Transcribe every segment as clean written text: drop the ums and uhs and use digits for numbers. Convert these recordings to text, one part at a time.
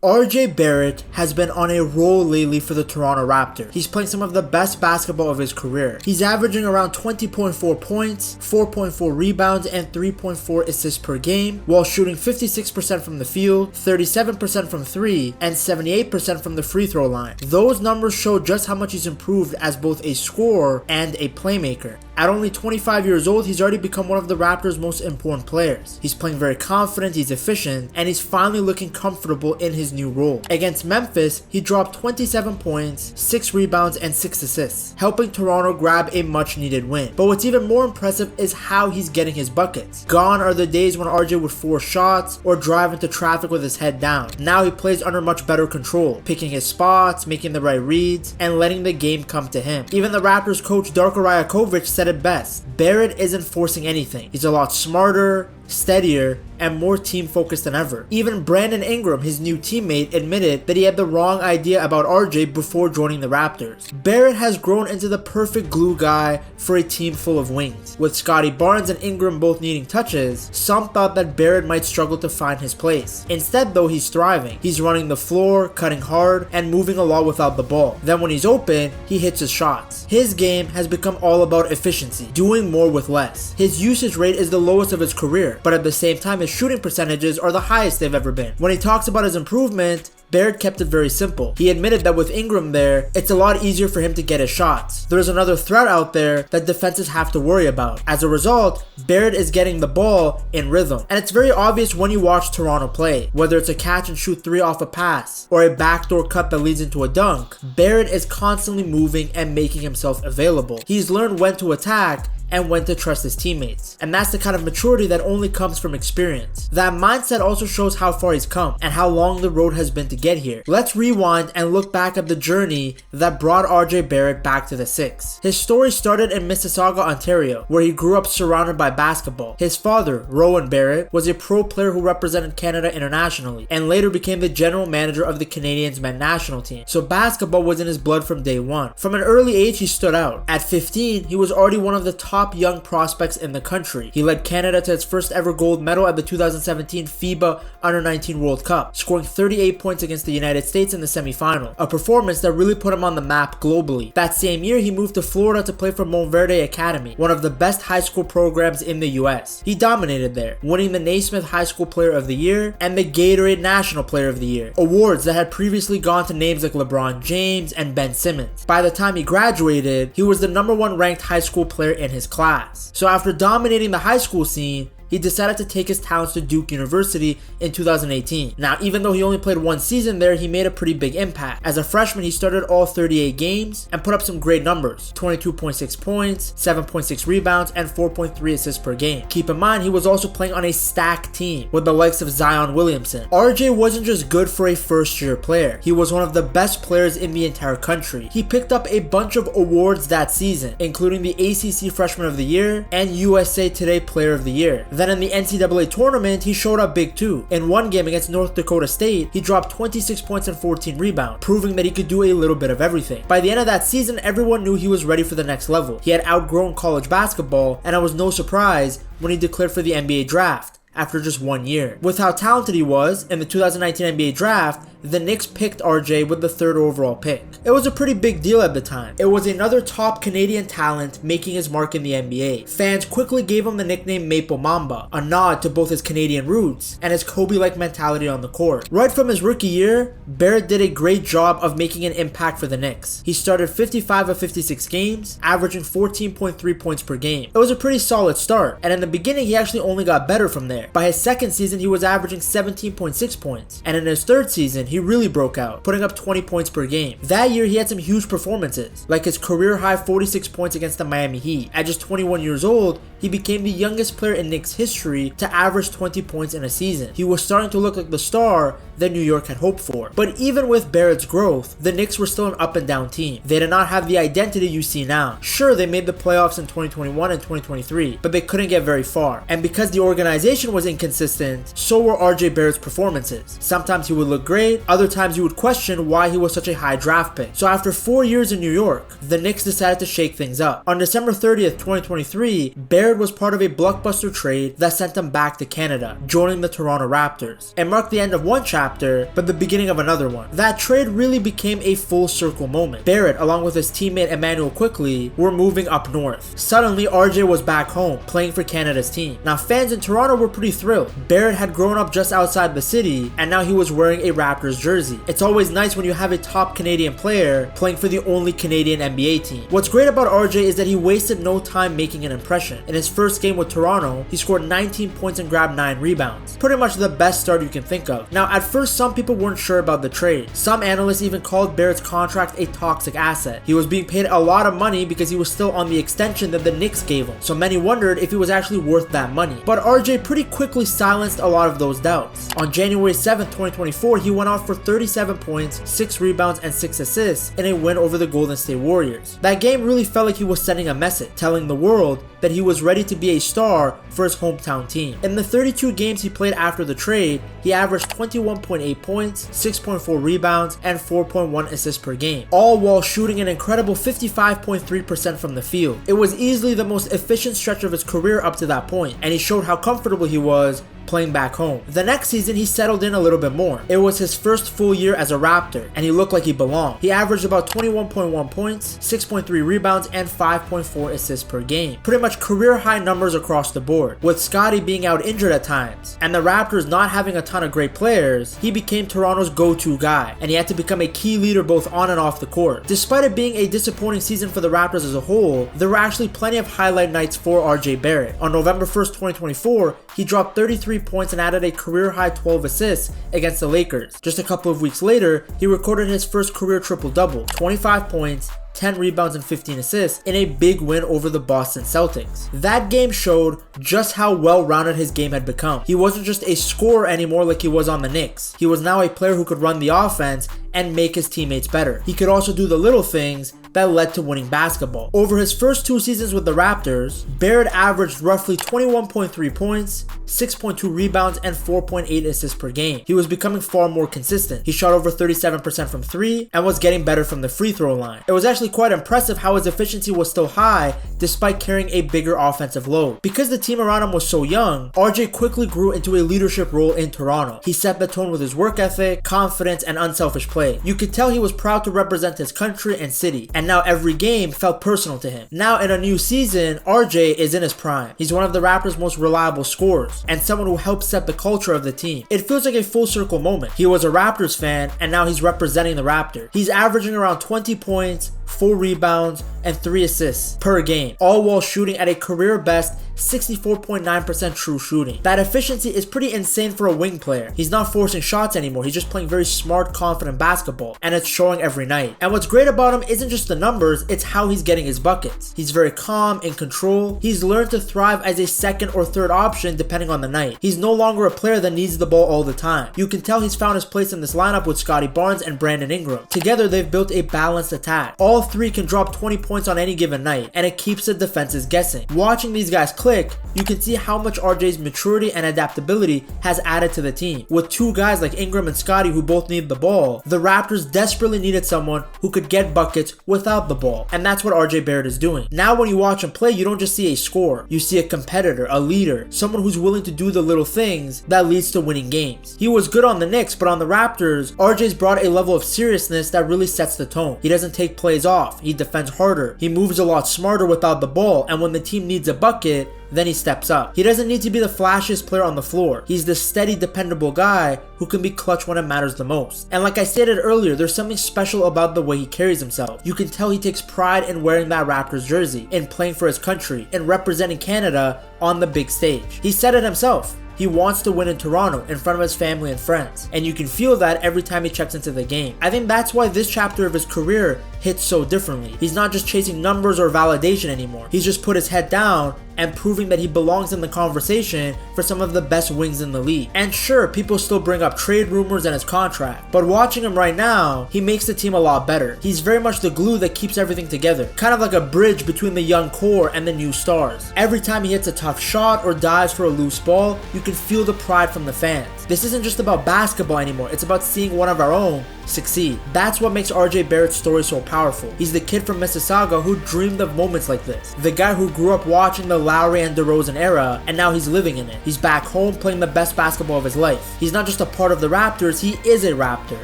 RJ Barrett has been on a roll lately for the Toronto Raptors. He's playing some of the best basketball of his career. He's averaging around 20.4 points, 4.4 rebounds, and 3.4 assists per game, while shooting 56% from the field, 37% from 3, and 78% from the free throw line. Those numbers show just how much he's improved as both a scorer and a playmaker. At only 25 years old, he's already become one of the Raptors' most important players. He's playing very confident, he's efficient, and he's finally looking comfortable in his new role. Against Memphis, he dropped 27 points, 6 rebounds, and 6 assists, helping Toronto grab a much-needed win. But what's even more impressive is how he's getting his buckets. Gone are the days when RJ would force shots or drive into traffic with his head down. Now he plays under much better control, picking his spots, making the right reads, and letting the game come to him. Even the Raptors coach Darko Rajakovic said it best: Barrett isn't forcing anything. He's a lot smarter, steadier, and more team-focused than ever. Even Brandon Ingram, his new teammate, admitted that he had the wrong idea about RJ before joining the Raptors. Barrett has grown into the perfect glue guy for a team full of wings. With Scottie Barnes and Ingram both needing touches, some thought that Barrett might struggle to find his place. Instead though, he's thriving. He's running the floor, cutting hard, and moving a lot without the ball. Then when he's open, he hits his shots. His game has become all about efficiency, doing more with less. His usage rate is the lowest of his career, but at the same time his shooting percentages are the highest they've ever been. When he talks about his improvement, Barrett kept it very simple. He admitted that with Ingram there, it's a lot easier for him to get his shots. There's another threat out there that defenses have to worry about. As a result, Barrett is getting the ball in rhythm. And it's very obvious when you watch Toronto play. Whether it's a catch and shoot 3 off a pass, or a backdoor cut that leads into a dunk, Barrett is constantly moving and making himself available. He's learned when to attack and when to trust his teammates. And that's the kind of maturity that only comes from experience. That mindset also shows how far he's come and how long the road has been to get here. Let's rewind and look back at the journey that brought RJ Barrett back to the Six. His story started in Mississauga, Ontario, where he grew up surrounded by basketball. His father, Rowan Barrett, was a pro player who represented Canada internationally and later became the general manager of the Canadiens men's national team. So basketball was in his blood from day one. From an early age, he stood out. At 15, he was already one of the top young prospects in the country. He led Canada to its first ever gold medal at the 2017 FIBA Under-19 World Cup, scoring 38 points against the United States in the semifinal, a performance that really put him on the map globally. That same year, he moved to Florida to play for Montverde Academy, one of the best high school programs in the US. He dominated there, winning the Naismith High School Player of the Year and the Gatorade National Player of the Year, awards that had previously gone to names like LeBron James and Ben Simmons. By the time he graduated, he was the #1 ranked high school player in his class. So after dominating the high school scene, he decided to take his talents to Duke University in 2018. Now, even though he only played 1 season there, he made a pretty big impact. As a freshman, he started all 38 games and put up some great numbers: 22.6 points, 7.6 rebounds, and 4.3 assists per game. Keep in mind, he was also playing on a stacked team with the likes of Zion Williamson. RJ wasn't just good for a first-year player. He was one of the best players in the entire country. He picked up a bunch of awards that season, including the ACC Freshman of the Year and USA Today Player of the Year. Then in the NCAA tournament, he showed up big too. In one game against North Dakota State, he dropped 26 points and 14 rebounds, proving that he could do a little bit of everything. By the end of that season, everyone knew he was ready for the next level. He had outgrown college basketball, and it was no surprise when he declared for the NBA draft after just 1 year. With how talented he was, in the 2019 NBA draft, the Knicks picked RJ with the 3rd overall pick. It was a pretty big deal at the time. It was another top Canadian talent making his mark in the NBA. Fans quickly gave him the nickname Maple Mamba, a nod to both his Canadian roots and his Kobe-like mentality on the court. Right from his rookie year, Barrett did a great job of making an impact for the Knicks. He started 55 of 56 games, averaging 14.3 points per game. It was a pretty solid start, and in the beginning he actually only got better from there. By his second season, he was averaging 17.6 points, and in his third season, he really broke out, putting up 20 points per game. That year, he had some huge performances, like his career-high 46 points against the Miami Heat. At just 21 years old, he became the youngest player in Knicks history to average 20 points in a season. He was starting to look like the star that New York had hoped for. But even with Barrett's growth, the Knicks were still an up-and-down team. They did not have the identity you see now. Sure, they made the playoffs in 2021 and 2023, but they couldn't get very far. And because the organization was inconsistent, so were RJ Barrett's performances. Sometimes he would look great, underrated, other times you would question why he was such a high draft pick. So after 4 years in New York, the Knicks decided to shake things up. On December 30th, 2023, Barrett was part of a blockbuster trade that sent him back to Canada, joining the Toronto Raptors. It marked the end of one chapter, but the beginning of another one. That trade really became a full circle moment. Barrett, along with his teammate Emmanuel Quickley, were moving up north. Suddenly, RJ was back home, playing for Canada's team. Now, fans in Toronto were pretty thrilled. Barrett had grown up just outside the city, and now he was wearing a Raptors jersey. It's always nice when you have a top Canadian player playing for the only Canadian NBA team. What's great about RJ is that he wasted no time making an impression. In his first game with Toronto, he scored 19 points and grabbed 9 rebounds. Pretty much the best start you can think of. Now, at first, some people weren't sure about the trade. Some analysts even called Barrett's contract a toxic asset. He was being paid a lot of money because he was still on the extension that the Knicks gave him, so many wondered if he was actually worth that money. But RJ pretty quickly silenced a lot of those doubts. On January 7th, 2024, he went out for 37 points, 6 rebounds, and 6 assists in a win over the Golden State Warriors. That game really felt like he was sending a message, telling the world that he was ready to be a star for his hometown team. In the 32 games he played after the trade, he averaged 21.8 points, 6.4 rebounds, and 4.1 assists per game, all while shooting an incredible 55.3% from the field. It was easily the most efficient stretch of his career up to that point, and he showed how comfortable he was playing back home. The next season, he settled in a little bit more. It was his first full year as a Raptor, and he looked like he belonged. He averaged about 21.1 points, 6.3 rebounds, and 5.4 assists per game. Pretty much career high numbers across the board. With Scottie being out injured at times, and the Raptors not having a ton of great players, he became Toronto's go-to guy, and he had to become a key leader both on and off the court. Despite it being a disappointing season for the Raptors as a whole, there were actually plenty of highlight nights for RJ Barrett. On November 1st, 2024, he dropped 33 points and added a career-high 12 assists against the Lakers. Just a couple of weeks later, he recorded his first career triple-double, 25 points, 10 rebounds and 15 assists in a big win over the Boston Celtics. That game showed just how well-rounded his game had become. He wasn't just a scorer anymore like he was on the Knicks. He was now a player who could run the offense and make his teammates better. He could also do the little things that led to winning basketball. Over his first 2 seasons with the Raptors, Barrett averaged roughly 21.3 points, 6.2 rebounds, and 4.8 assists per game. He was becoming far more consistent. He shot over 37% from 3 and was getting better from the free throw line. It was actually quite impressive how his efficiency was still high despite carrying a bigger offensive load. Because the team around him was so young, RJ quickly grew into a leadership role in Toronto. He set the tone with his work ethic, confidence, and unselfish play. You could tell he was proud to represent his country and city, and now every game felt personal to him. Now in a new season, RJ is in his prime. He's one of the Raptors' most reliable scorers, and someone who helped set the culture of the team. It feels like a full circle moment. He was a Raptors fan, and now he's representing the Raptors. He's averaging around 20 points, 4 rebounds, and 3 assists per game, all while shooting at a career best 64.9% true shooting. That efficiency is pretty insane for a wing player. He's not forcing shots anymore, he's just playing very smart, confident basketball, and it's showing every night. And what's great about him isn't just the numbers, it's how he's getting his buckets. He's very calm, in control. He's learned to thrive as a second or third option depending on the night. He's no longer a player that needs the ball all the time. You can tell he's found his place in this lineup with Scottie Barnes and Brandon Ingram. Together, they've built a balanced attack. All 3 can drop 20 points on any given night, and it keeps the defenses guessing. Watching these guys click, you can see how much RJ's maturity and adaptability has added to the team. With 2 guys like Ingram and Scottie who both need the ball, the Raptors desperately needed someone who could get buckets without the ball, and that's what RJ Barrett is doing. Now when you watch him play, you don't just see a scorer, you see a competitor, a leader, someone who's willing to do the little things that leads to winning games. He was good on the Knicks, but on the Raptors, RJ's brought a level of seriousness that really sets the tone. He doesn't take plays off, he defends harder, he moves a lot smarter without the ball, and when the team needs a bucket, then he steps up. He doesn't need to be the flashiest player on the floor. He's the steady, dependable guy who can be clutch when it matters the most. And like I stated earlier, there's something special about the way he carries himself. You can tell he takes pride in wearing that Raptors jersey, in playing for his country, in representing Canada on the big stage. He said it himself. He wants to win in Toronto in front of his family and friends, and you can feel that every time he checks into the game. I think that's why this chapter of his career hits so differently. He's not just chasing numbers or validation anymore. He's just put his head down and proving that he belongs in the conversation for some of the best wings in the league. And sure, people still bring up trade rumors and his contract, but watching him right now, he makes the team a lot better. He's very much the glue that keeps everything together, kind of like a bridge between the young core and the new stars. Every time he hits a tough shot or dives for a loose ball, you can feel the pride from the fans. This isn't just about basketball anymore, it's about seeing one of our own succeed. That's what makes RJ Barrett's story so powerful. He's the kid from Mississauga who dreamed of moments like this. The guy who grew up watching the Lowry and DeRozan era, and now he's living in it. He's back home playing the best basketball of his life. He's not just a part of the Raptors, he is a Raptor.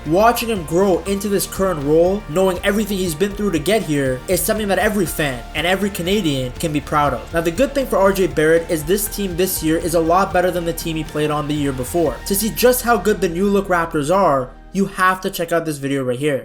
Watching him grow into this current role, knowing everything he's been through to get here, is something that every fan and every Canadian can be proud of. Now the good thing for RJ Barrett is this team this year is a lot better than the team he played on the year before. To see just how good the new look Raptors are, you have to check out this video right here.